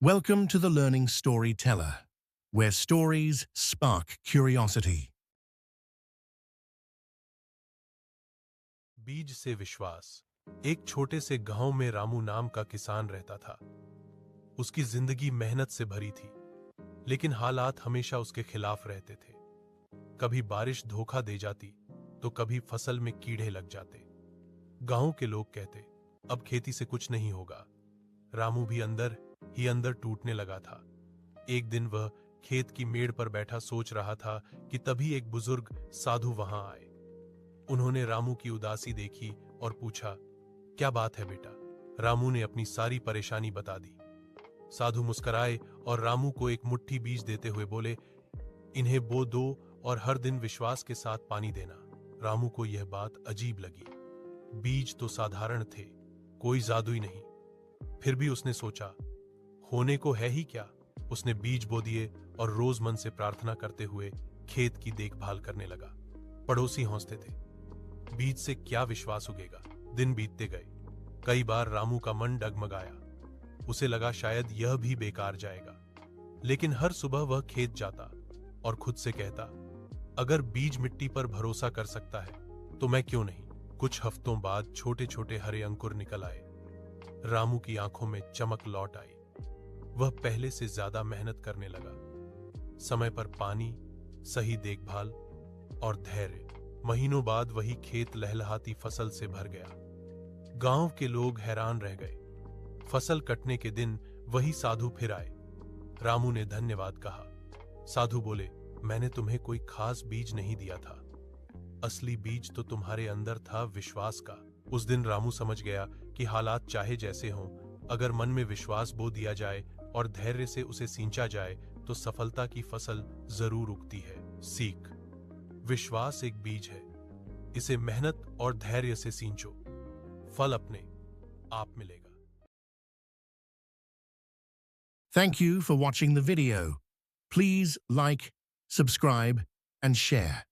Welcome to the Learning Storyteller, where stories spark curiosity. बीज से विश्वास। एक छोटे से गांव में रामू नाम का किसान रहता था। उसकी जिंदगी मेहनत से भरी थी, लेकिन हालात हमेशा उसके खिलाफ रहते थे। कभी बारिश धोखा दे जाती, तो कभी फसल में कीड़े लग जाते। गांव के लोग कहते, अब खेती से कुछ नहीं होगा। रामू भी अंदर ही अंदर टूटने लगा था। एक दिन वह खेत की मेड़ पर बैठा सोच रहा था कि तभी एक बुजुर्ग साधु वहां आए। उन्होंने रामू की उदासी देखी और पूछा, क्या बात है बेटा? रामू ने अपनी सारी परेशानी बता दी। साधु मुस्कुराए और रामू को एक मुट्ठी बीज देते हुए बोले, इन्हें बो दो और हर दिन विश्वास के साथ पानी देना। रामू को यह बात अजीब लगी। बीज तो साधारण थे, कोई जादुई नहीं। फिर भी उसने सोचा, होने को है ही क्या। उसने बीज बो दिए और रोज मन से प्रार्थना करते हुए खेत की देखभाल करने लगा। पड़ोसी हंसते थे, बीज से क्या विश्वास उगेगा। दिन बीतते गए। कई बार रामू का मन डगमगाया। उसे लगा शायद यह भी बेकार जाएगा। लेकिन हर सुबह वह खेत जाता और खुद से कहता, अगर बीज मिट्टी पर भरोसा कर सकता है तो मैं क्यों नहीं। कुछ हफ्तों बाद छोटे छोटे हरे अंकुर निकल आए। रामू की आंखों में चमक लौट आई। वह पहले से ज्यादा मेहनत करने लगा। समय पर पानी, सही देखभाल और धैर्य। महीनों बाद वही खेत लहलहाती फसल से भर गया। गांव के लोग हैरान रह गए। फसल कटने के दिन वही साधु फिर आए। रामू ने धन्यवाद कहा। साधु बोले, मैंने तुम्हें कोई खास बीज नहीं दिया था। असली बीज तो तुम्हारे अंदर था, विश्वास का। उस दिन रामू समझ गया कि हालात चाहे जैसे हों, अगर मन में विश्वास बो दिया जाए और धैर्य से उसे सींचा जाए तो सफलता की फसल जरूर उगती है। सीख, विश्वास एक बीज है, इसे मेहनत और धैर्य से सींचो, फल अपने आप मिलेगा। Thank you for watching the video. Please like, subscribe, and share.